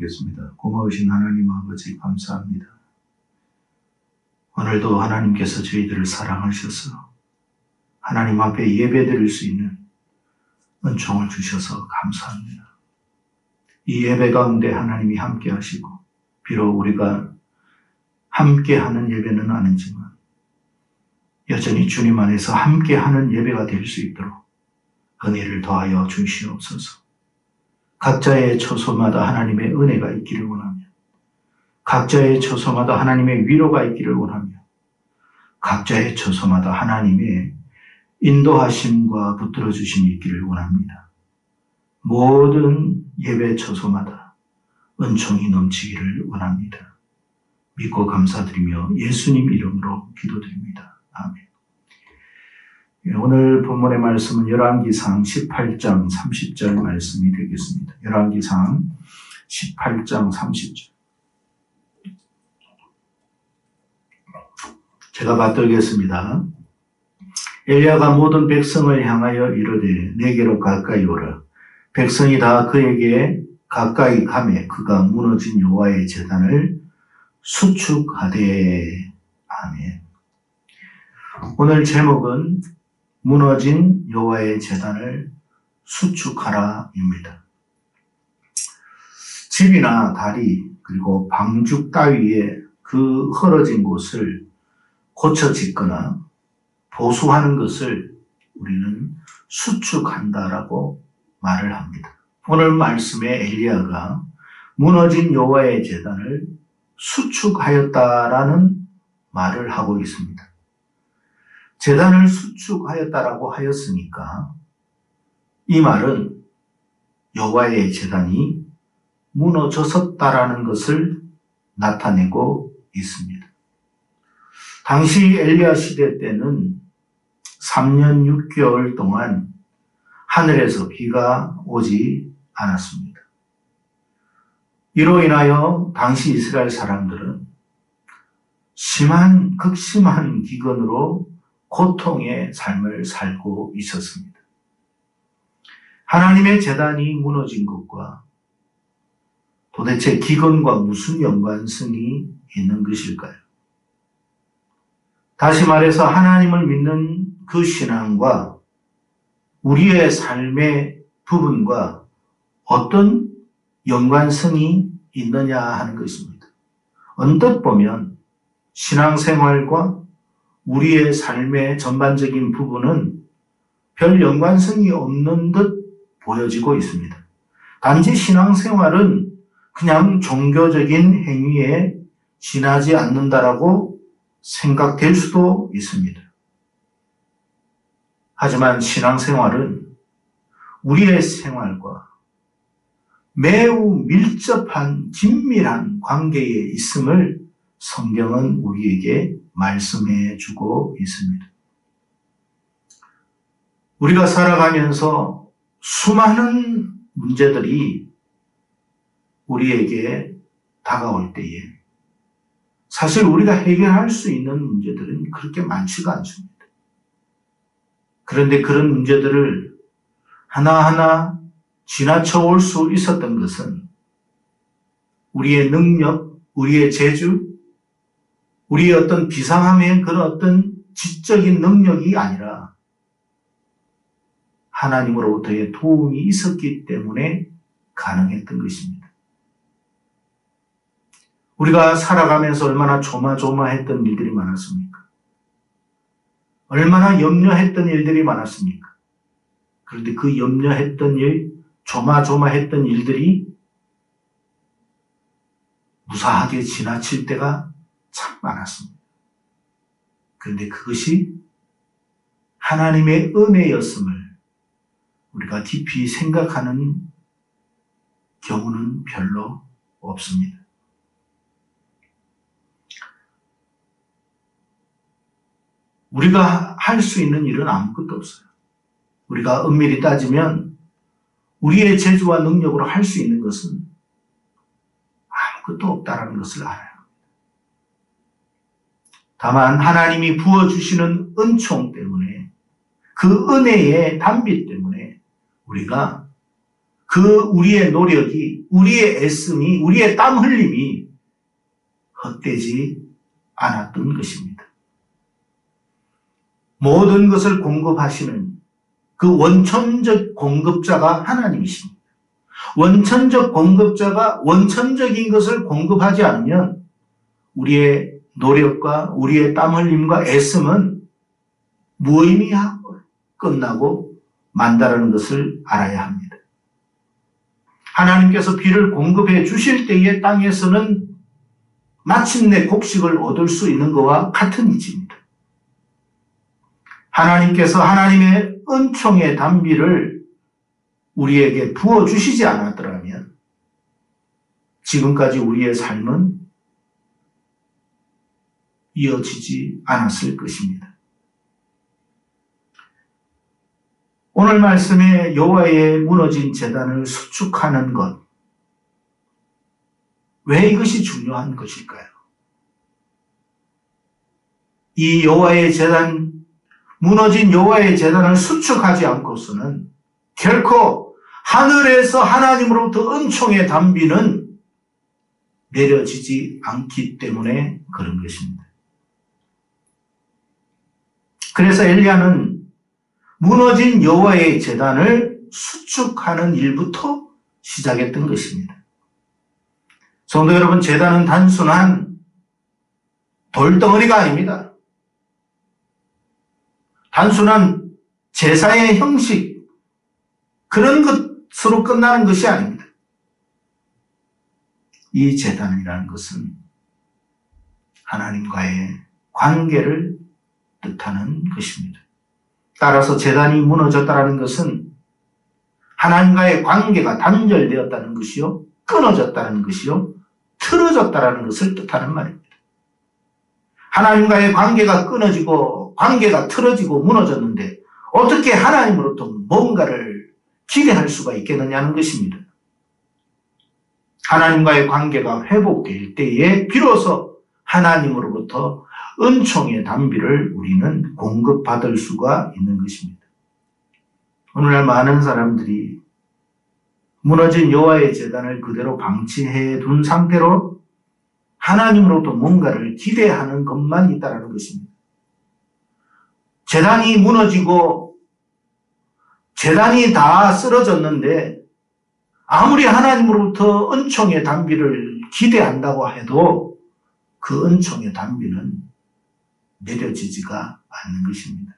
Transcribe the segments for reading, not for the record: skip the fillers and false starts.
기도하겠습니다. 고마우신 하나님 아버지 감사합니다. 오늘도 하나님께서 저희들을 사랑하셔서 하나님 앞에 예배드릴 수 있는 은총을 주셔서 감사합니다. 이 예배 가운데 하나님이 함께 하시고 비록 우리가 함께하는 예배는 아니지만 여전히 주님 안에서 함께하는 예배가 될 수 있도록 은혜를 더하여 주시옵소서. 각자의 처소마다 하나님의 은혜가 있기를 원하며 각자의 처소마다 하나님의 위로가 있기를 원하며 각자의 처소마다 하나님의 인도하심과 붙들어주심이 있기를 원합니다. 모든 예배 처소마다 은총이 넘치기를 원합니다. 믿고 감사드리며 예수님 이름으로 기도드립니다. 아멘. 오늘 본문의 말씀은 열왕기상 18장 30절 말씀이 되겠습니다. 열왕기상 18장 30절. 제가 받들겠습니다. 엘리야가 모든 백성을 향하여 이르되 내게로 가까이 오라. 백성이 다 그에게 가까이 가매 그가 무너진 여호와의 제단을 수축하되. 아멘. 오늘 제목은 무너진 여호와의 제단을 수축하라입니다. 집이나 다리 그리고 방죽 따위의 그 헐어진 곳을 고쳐 짓거나 보수하는 것을 우리는 수축한다라고 말을 합니다. 오늘 말씀에 엘리야가 무너진 여호와의 제단을 수축하였다라는 말을 하고 있습니다. 제단을 수축하였다라고 하였으니까 이 말은 여호와의 제단이 무너졌었다라는 것을 나타내고 있습니다. 당시 엘리야 시대 때는 3년 6개월 동안 하늘에서 비가 오지 않았습니다. 이로 인하여 당시 이스라엘 사람들은 극심한 기근으로 고통의 삶을 살고 있었습니다. 하나님의 제단이 무너진 것과 도대체 기근과 무슨 연관성이 있는 것일까요? 다시 말해서 하나님을 믿는 그 신앙과 우리의 삶의 부분과 어떤 연관성이 있느냐 하는 것입니다. 언뜻 보면 신앙생활과 우리의 삶의 전반적인 부분은 별 연관성이 없는 듯 보여지고 있습니다. 단지 신앙생활은 그냥 종교적인 행위에 지나지 않는다라고 생각될 수도 있습니다. 하지만 신앙생활은 우리의 생활과 매우 밀접한 긴밀한 관계에 있음을 성경은 우리에게 말씀해 주고 있습니다. 우리가 살아가면서 수많은 문제들이 우리에게 다가올 때에 사실 우리가 해결할 수 있는 문제들은 그렇게 많지가 않습니다. 그런데 그런 문제들을 하나하나 지나쳐 올 수 있었던 것은 우리의 능력, 우리의 재주, 우리의 어떤 비상함의 그런 어떤 지적인 능력이 아니라 하나님으로부터의 도움이 있었기 때문에 가능했던 것입니다. 우리가 살아가면서 얼마나 조마조마했던 일들이 많았습니까? 얼마나 염려했던 일들이 많았습니까? 그런데 그 염려했던 일, 조마조마했던 일들이 무사하게 지나칠 때가 참 많았습니다. 그런데 그것이 하나님의 은혜였음을 우리가 깊이 생각하는 경우는 별로 없습니다. 우리가 할 수 있는 일은 아무것도 없어요. 우리가 엄밀히 따지면 우리의 재주와 능력으로 할 수 있는 것은 아무것도 없다는 것을 알아요. 다만 하나님이 부어주시는 은총 때문에 그 은혜의 단비 때문에 우리가 우리의 노력이, 우리의 애씀이, 우리의 땀 흘림이 헛되지 않았던 것입니다. 모든 것을 공급하시는 그 원천적 공급자가 하나님이십니다. 원천적 공급자가 원천적인 것을 공급하지 않으면 우리의 노력과 우리의 땀 흘림과 애씀은 무의미하고 끝나고 만다라는 것을 알아야 합니다. 하나님께서 비를 공급해 주실 때에 땅에서는 마침내 곡식을 얻을 수 있는 것과 같은 이치입니다. 하나님께서 하나님의 은총의 단비를 우리에게 부어주시지 않았더라면 지금까지 우리의 삶은 이어지지 않았을 것입니다. 오늘 말씀에 여호와의 무너진 제단을 수축하는 것, 왜 이것이 중요한 것일까요? 이 여호와의 제단, 무너진 여호와의 제단을 수축하지 않고서는 결코 하늘에서 하나님으로부터 은총의 단비는 내려지지 않기 때문에 그런 것입니다. 그래서 엘리야는 무너진 여호와의 제단을 수축하는 일부터 시작했던 것입니다. 성도 여러분, 제단은 단순한 돌덩어리가 아닙니다. 단순한 제사의 형식, 그런 것으로 끝나는 것이 아닙니다. 이 제단이라는 것은 하나님과의 관계를 뜻하는 것입니다. 따라서 제단이 무너졌다는 것은 하나님과의 관계가 단절되었다는 것이요, 끊어졌다는 것이요, 틀어졌다는 것을 뜻하는 말입니다. 하나님과의 관계가 끊어지고 관계가 틀어지고 무너졌는데 어떻게 하나님으로부터 뭔가를 기대할 수가 있겠느냐는 것입니다. 하나님과의 관계가 회복될 때에 비로소 하나님으로부터 은총의 단비를 우리는 공급받을 수가 있는 것입니다. 오늘날 많은 사람들이 무너진 여호와의 제단을 그대로 방치해 둔 상태로 하나님으로부터 뭔가를 기대하는 것만 있다는 것입니다. 제단이 무너지고 제단이 다 쓰러졌는데 아무리 하나님으로부터 은총의 단비를 기대한다고 해도 그 은총의 단비는 내려지지가 않는 것입니다.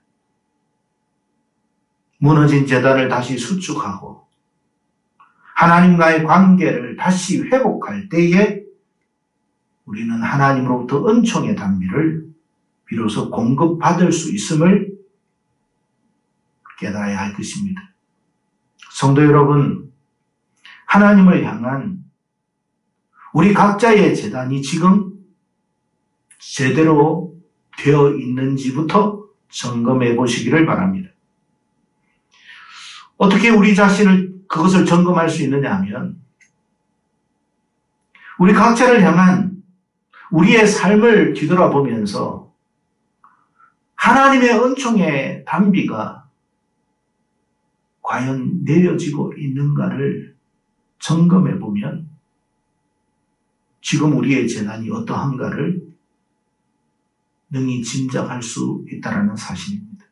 무너진 제단을 다시 수축하고 하나님과의 관계를 다시 회복할 때에 우리는 하나님으로부터 은총의 단비를 비로소 공급받을 수 있음을 깨달아야 할 것입니다. 성도 여러분, 하나님을 향한 우리 각자의 제단이 지금 제대로 되어 있는지부터 점검해 보시기를 바랍니다. 어떻게 우리 자신을 그것을 점검할 수 있느냐 하면 우리 각자를 향한 우리의 삶을 뒤돌아보면서 하나님의 은총의 단비가 과연 내려지고 있는가를 점검해 보면 지금 우리의 재난이 어떠한가를 능히 짐작할 수 있다는 사실입니다.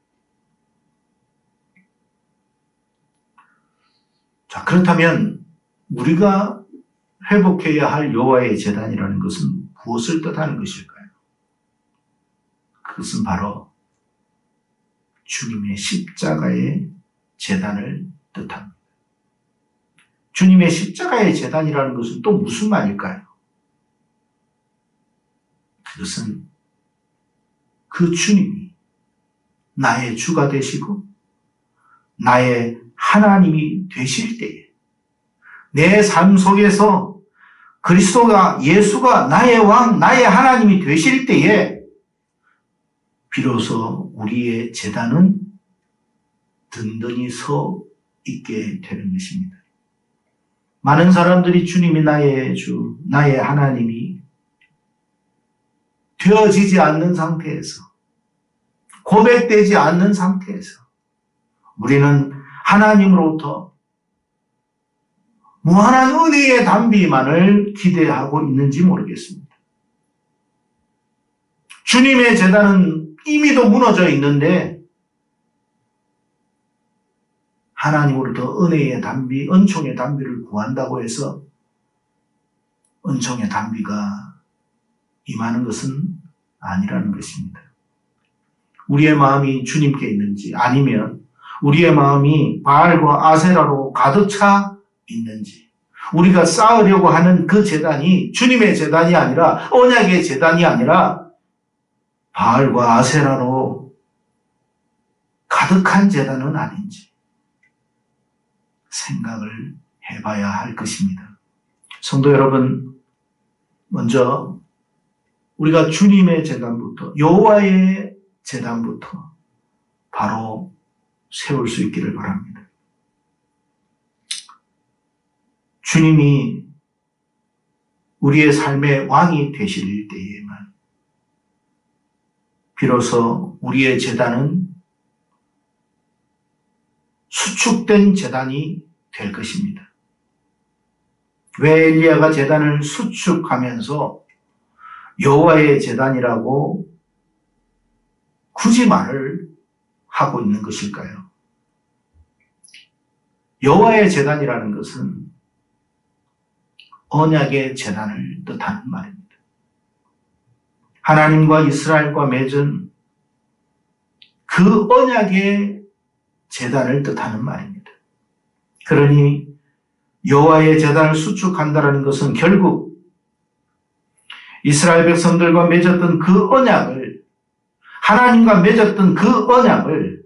자, 그렇다면 우리가 회복해야 할 여호와의 제단이라는 것은 무엇을 뜻하는 것일까요? 그것은 바로 주님의 십자가의 제단을 뜻합니다. 주님의 십자가의 제단이라는 것은 또 무슨 말일까요? 그것은 그 주님이 나의 주가 되시고 나의 하나님이 되실 때에 내 삶 속에서 그리스도가 예수가 나의 왕, 나의 하나님이 되실 때에 비로소 우리의 제단은 든든히 서 있게 되는 것입니다. 많은 사람들이 주님이 나의 주, 나의 하나님이 되어지지 않는 상태에서, 고백되지 않는 상태에서 우리는 하나님으로부터 무한한 은혜의 단비만을 기대하고 있는지 모르겠습니다. 주님의 제단은 이미도 무너져 있는데 하나님으로부터 은혜의 단비, 은총의 단비를 구한다고 해서 은총의 단비가 임하는 것은 아니라는 것입니다. 우리의 마음이 주님께 있는지 아니면 우리의 마음이 바알과 아세라로 가득 차 있는지, 우리가 쌓으려고 하는 그 제단이 주님의 제단이 아니라 언약의 제단이 아니라 바알과 아세라로 가득한 제단은 아닌지 생각을 해봐야 할 것입니다. 성도 여러분, 먼저 우리가 주님의 제단부터, 여호와의 제단부터 바로 세울 수 있기를 바랍니다. 주님이 우리의 삶의 왕이 되실 때에만 비로소 우리의 제단은 수축된 제단이 될 것입니다. 왜 엘리야가 제단을 수축하면서 여호와의 제단이라고 굳이 말을 하고 있는 것일까요? 여호와의 제단이라는 것은 언약의 제단을 뜻하는 말입니다. 하나님과 이스라엘과 맺은 그 언약의 제단을 뜻하는 말입니다. 그러니 여호와의 제단을 수축한다는 것은 결국 이스라엘 백성들과 맺었던 그 언약을, 하나님과 맺었던 그 언약을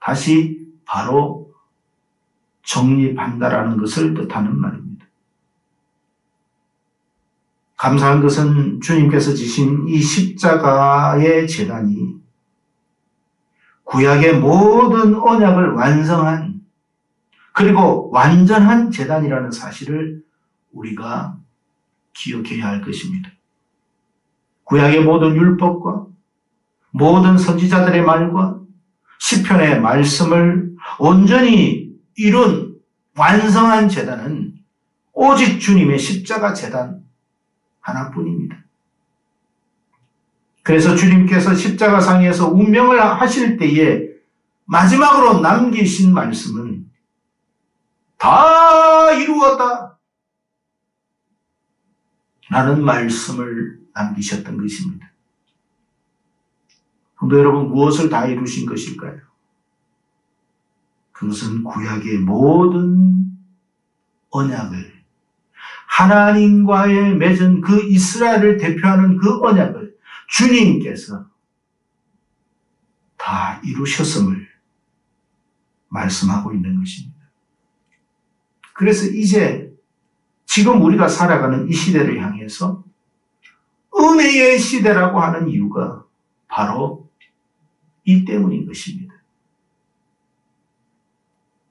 다시 바로 정립한다라는 것을 뜻하는 말입니다. 감사한 것은 주님께서 지신 이 십자가의 제단이 구약의 모든 언약을 완성한, 그리고 완전한 제단이라는 사실을 우리가 기억해야 할 것입니다. 구약의 모든 율법과 모든 선지자들의 말과 시편의 말씀을 온전히 이룬 완성한 제단은 오직 주님의 십자가 제단 하나뿐입니다. 그래서 주님께서 십자가상에서 운명을 하실 때에 마지막으로 남기신 말씀은 다 이루었다 라는 말씀을 남기셨던 것입니다. 성도 여러분, 무엇을 다 이루신 것일까요? 그것은 구약의 모든 언약을, 하나님과의 맺은 그 이스라엘을 대표하는 그 언약을 주님께서 다 이루셨음을 말씀하고 있는 것입니다. 그래서 이제 지금 우리가 살아가는 이 시대를 향해서 은혜의 시대라고 하는 이유가 바로 이 때문인 것입니다.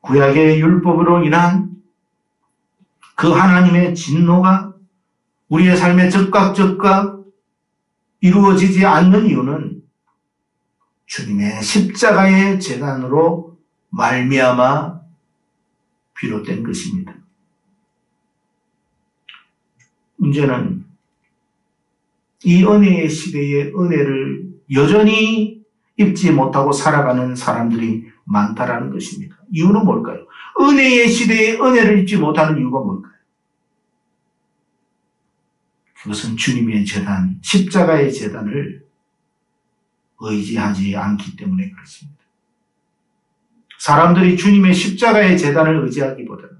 구약의 율법으로 인한 그 하나님의 진노가 우리의 삶에 즉각 이루어지지 않는 이유는 주님의 십자가의 제단으로 말미암아 비롯된 것입니다. 문제는 이 은혜의 시대의 은혜를 여전히 입지 못하고 살아가는 사람들이 많다라는 것입니다. 이유는 뭘까요? 은혜의 시대의 은혜를 입지 못하는 이유가 뭘까요? 그것은 주님의 제단, 십자가의 제단을 의지하지 않기 때문에 그렇습니다. 사람들이 주님의 십자가의 제단을 의지하기보다는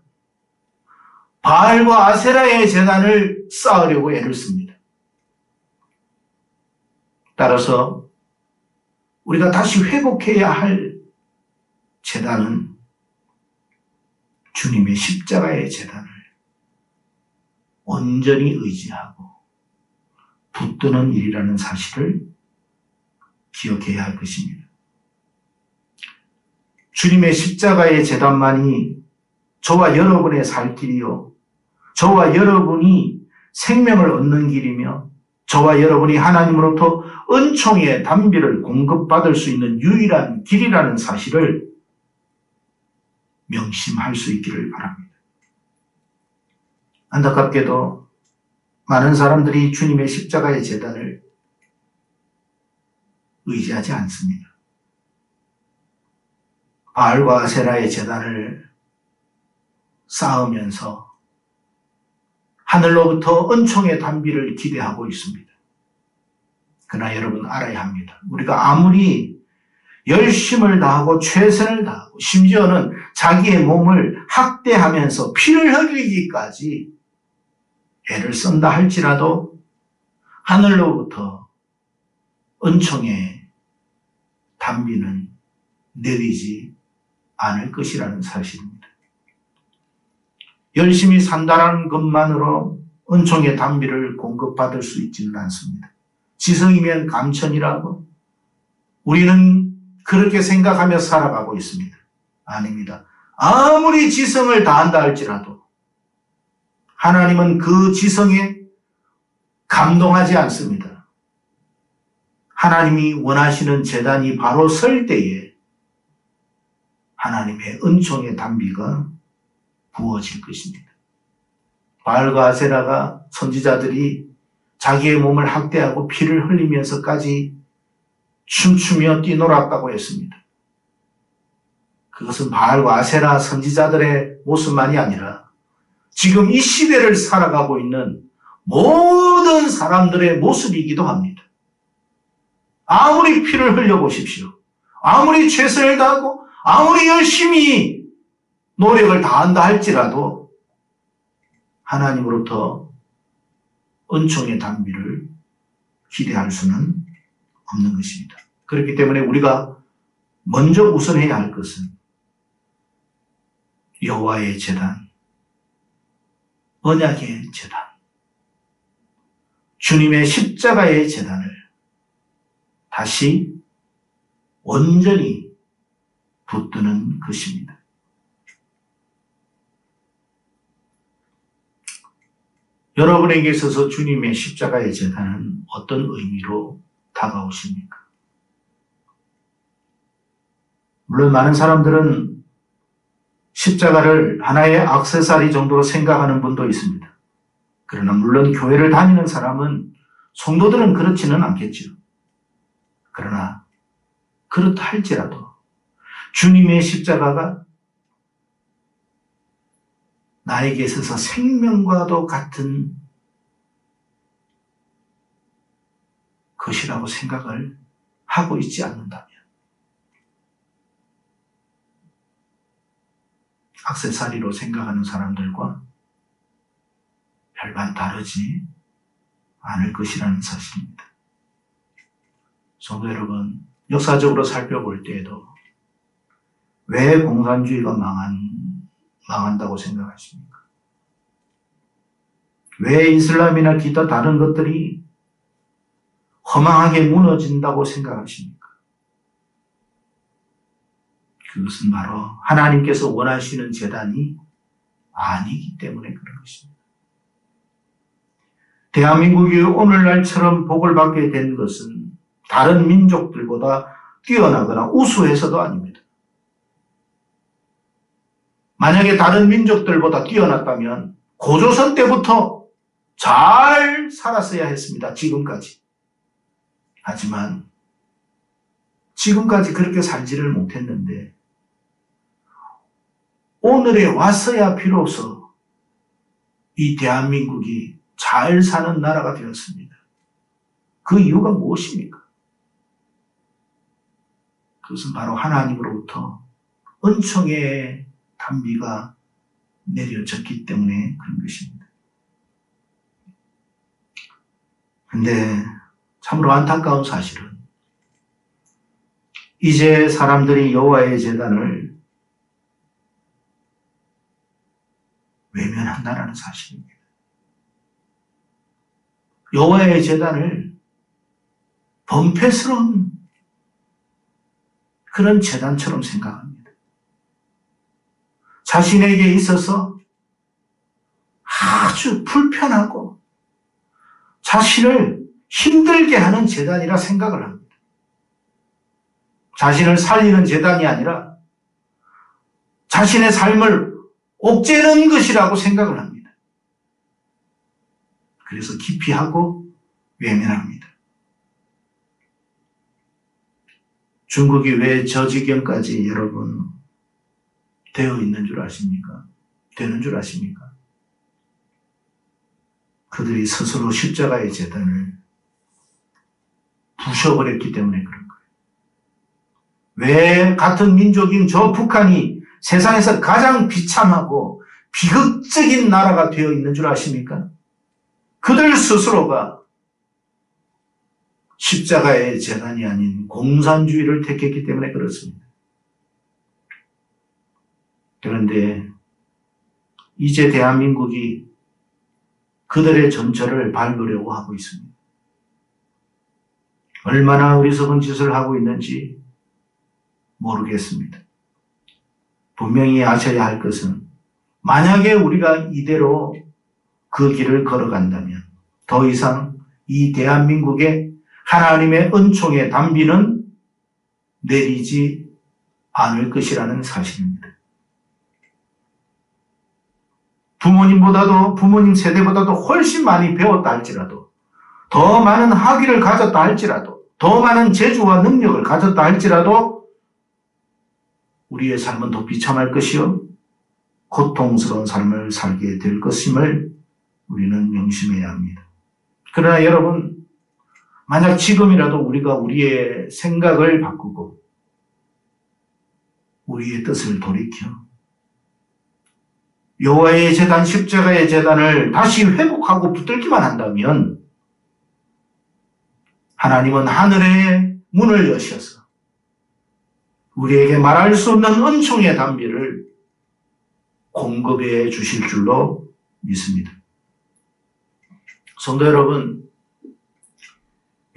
바알과 아세라의 제단을 쌓으려고 애를 씁니다. 따라서 우리가 다시 회복해야 할 제단은 주님의 십자가의 제단을 온전히 의지하고 붙드는 일이라는 사실을 기억해야 할 것입니다. 주님의 십자가의 제단만이 저와 여러분의 살 길이요, 저와 여러분이 생명을 얻는 길이며 저와 여러분이 하나님으로부터 은총의 단비를 공급받을 수 있는 유일한 길이라는 사실을 명심할 수 있기를 바랍니다. 안타깝게도 많은 사람들이 주님의 십자가의 제단을 의지하지 않습니다. 바알과 아세라의 제단을 쌓으면서 하늘로부터 은총의 단비를 기대하고 있습니다. 그러나 여러분 알아야 합니다. 우리가 아무리 열심을 다하고 최선을 다하고 심지어는 자기의 몸을 학대하면서 피를 흘리기까지 애를 쓴다 할지라도 하늘로부터 은총의 단비는 내리지 않을 것이라는 사실입니다. 열심히 산다는 것만으로 은총의 단비를 공급받을 수 있지는 않습니다. 지성이면 감천이라고 우리는 그렇게 생각하며 살아가고 있습니다. 아닙니다. 아무리 지성을 다한다 할지라도 하나님은 그 지성에 감동하지 않습니다. 하나님이 원하시는 제단이 바로 설 때에 하나님의 은총의 단비가 부어질 것입니다. 바알과 아세라가 선지자들이 자기의 몸을 학대하고 피를 흘리면서까지 춤추며 뛰놀았다고 했습니다. 그것은 바알과 아세라 선지자들의 모습만이 아니라 지금 이 시대를 살아가고 있는 모든 사람들의 모습이기도 합니다. 아무리 피를 흘려보십시오. 아무리 최선을 다하고 아무리 열심히 노력을 다한다 할지라도 하나님으로부터 은총의 단비를 기대할 수는 없는 것입니다. 그렇기 때문에 우리가 먼저 우선해야 할 것은 여호와의 제단, 언약의 제단, 주님의 십자가의 제단을 다시 온전히 붙드는 것입니다. 여러분에게 있어서 주님의 십자가의 제단은 어떤 의미로 다가오십니까? 물론 많은 사람들은 십자가를 하나의 액세서리 정도로 생각하는 분도 있습니다. 그러나 물론 교회를 다니는 사람은 성도들은 그렇지는 않겠죠. 그러나 그렇다 할지라도 주님의 십자가가 나에게 있어서 생명과도 같은 것이라고 생각을 하고 있지 않는다면 액세서리로 생각하는 사람들과 별반 다르지 않을 것이라는 사실입니다. 성도 여러분, 역사적으로 살펴볼 때에도 왜 공산주의가 망한다고 생각하십니까? 왜 이슬람이나 기타 다른 것들이 허망하게 무너진다고 생각하십니까? 그것은 바로 하나님께서 원하시는 제단이 아니기 때문에 그런 것입니다. 대한민국이 오늘날처럼 복을 받게 된 것은 다른 민족들보다 뛰어나거나 우수해서도 아닙니다. 만약에 다른 민족들보다 뛰어났다면 고조선 때부터 잘 살았어야 했습니다. 지금까지. 하지만 지금까지 그렇게 살지를 못했는데 오늘에 와서야 비로소 이 대한민국이 잘 사는 나라가 되었습니다. 그 이유가 무엇입니까? 그것은 바로 하나님으로부터 은총의 단비가 내려졌기 때문에 그런 것입니다. 그런데 참으로 안타까운 사실은 이제 사람들이 여호와의 제단을 외면한다는 사실입니다. 여호와의 제단을 범패스러운 그런 제단처럼 생각합니다. 자신에게 있어서 아주 불편하고 자신을 힘들게 하는 제단이라 생각을 합니다. 자신을 살리는 제단이 아니라 자신의 삶을 옥죄는 것이라고 생각을 합니다. 그래서 기피하고 외면합니다. 중국이 왜 저 지경까지 여러분 되어 있는 줄 아십니까? 되는 줄 아십니까? 그들이 스스로 십자가의 제단을 부셔버렸기 때문에 그런 거예요. 왜 같은 민족인 저 북한이 세상에서 가장 비참하고 비극적인 나라가 되어 있는 줄 아십니까? 그들 스스로가 십자가의 제단이 아닌 공산주의를 택했기 때문에 그렇습니다. 그런데 이제 대한민국이 그들의 전철을 밟으려고 하고 있습니다. 얼마나 어리석은 짓을 하고 있는지 모르겠습니다. 분명히 아셔야 할 것은 만약에 우리가 이대로 그 길을 걸어간다면 더 이상 이 대한민국의 하나님의 은총의 단비는 내리지 않을 것이라는 사실입니다. 부모님 세대보다도 훨씬 많이 배웠다 할지라도, 더 많은 학위를 가졌다 할지라도, 더 많은 재주와 능력을 가졌다 할지라도 우리의 삶은 더 비참할 것이요 고통스러운 삶을 살게 될 것임을 우리는 명심해야 합니다. 그러나 여러분, 만약 지금이라도 우리가 우리의 생각을 바꾸고 우리의 뜻을 돌이켜 여호와의 제단, 십자가의 제단을 다시 회복하고 붙들기만 한다면 하나님은 하늘의 문을 여셔서 우리에게 말할 수 없는 은총의 단비를 공급해 주실 줄로 믿습니다. 성도 여러분,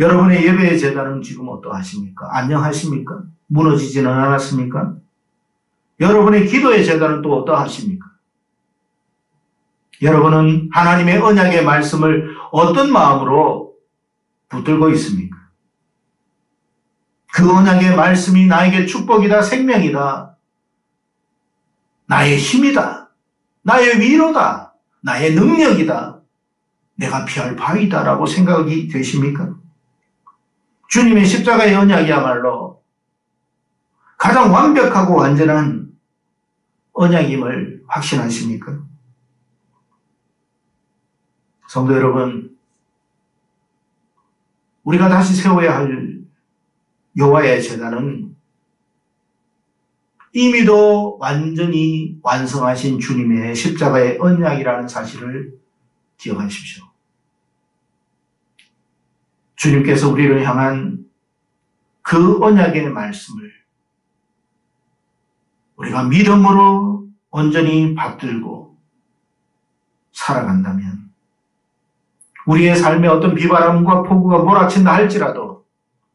여러분의 예배의 제단은 지금 어떠하십니까? 안녕하십니까? 무너지지는 않았습니까? 여러분의 기도의 제단은 또 어떠하십니까? 여러분은 하나님의 언약의 말씀을 어떤 마음으로 붙들고 있습니까? 그 언약의 말씀이 나에게 축복이다, 생명이다, 나의 힘이다, 나의 위로다, 나의 능력이다, 내가 피할 바위다라고 생각이 되십니까? 주님의 십자가의 언약이야말로 가장 완벽하고 완전한 언약임을 확신하십니까? 성도 여러분, 우리가 다시 세워야 할 여호와의 제단은 이미도 완전히 완성하신 주님의 십자가의 언약이라는 사실을 기억하십시오. 주님께서 우리를 향한 그 언약의 말씀을 우리가 믿음으로 온전히 받들고 살아간다면 우리의 삶에 어떤 비바람과 폭우가 몰아친다 할지라도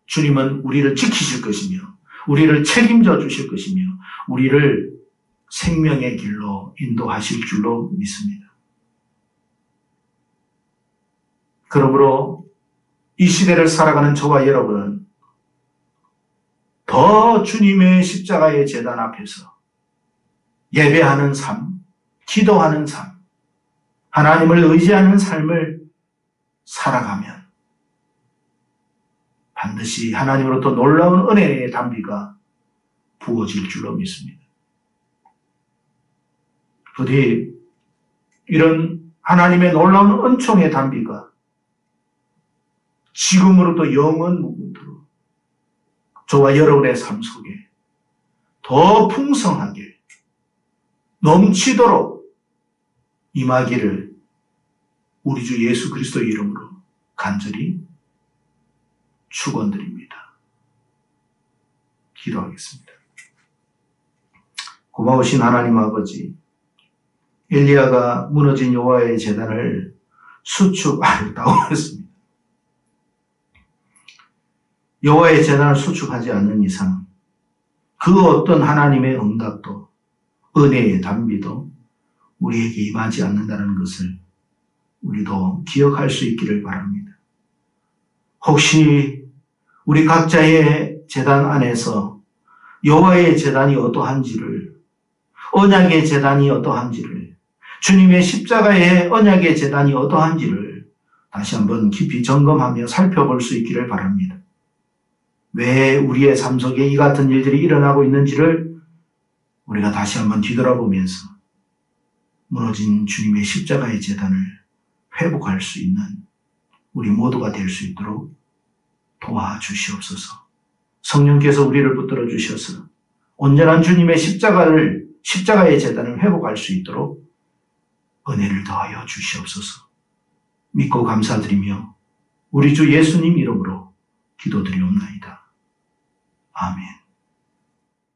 주님은 우리를 지키실 것이며 우리를 책임져 주실 것이며 우리를 생명의 길로 인도하실 줄로 믿습니다. 그러므로 이 시대를 살아가는 저와 여러분은 더 주님의 십자가의 제단 앞에서 예배하는 삶, 기도하는 삶, 하나님을 의지하는 삶을 살아가면 반드시 하나님으로부터 놀라운 은혜의 단비가 부어질 줄로 믿습니다. 부디 이런 하나님의 놀라운 은총의 단비가 지금으로부터 영원 무궁토록 저와 여러분의 삶 속에 더 풍성하게 넘치도록 임하기를 우리 주 예수 그리스도의 이름으로 간절히 축원드립니다. 기도하겠습니다. 고마우신 하나님 아버지, 엘리야가 무너진 여호와의 제단을 수축하였다고 했습니다. 여호와의 제단을 수축하지 않는 이상 그 어떤 하나님의 응답도 은혜의 단비도 우리에게 임하지 않는다는 것을 우리도 기억할 수 있기를 바랍니다. 혹시 우리 각자의 제단 안에서 여호와의 제단이 어떠한지를, 언약의 제단이 어떠한지를, 주님의 십자가의 언약의 제단이 어떠한지를 다시 한번 깊이 점검하며 살펴볼 수 있기를 바랍니다. 왜 우리의 삶 속에 이 같은 일들이 일어나고 있는지를 우리가 다시 한번 뒤돌아보면서 무너진 주님의 십자가의 제단을 회복할 수 있는 우리 모두가 될 수 있도록 도와주시옵소서. 성령께서 우리를 붙들어 주셔서 온전한 주님의 십자가의 제단을 회복할 수 있도록 은혜를 더하여 주시옵소서. 믿고 감사드리며 우리 주 예수님 이름으로 기도드리옵나이다. 아멘.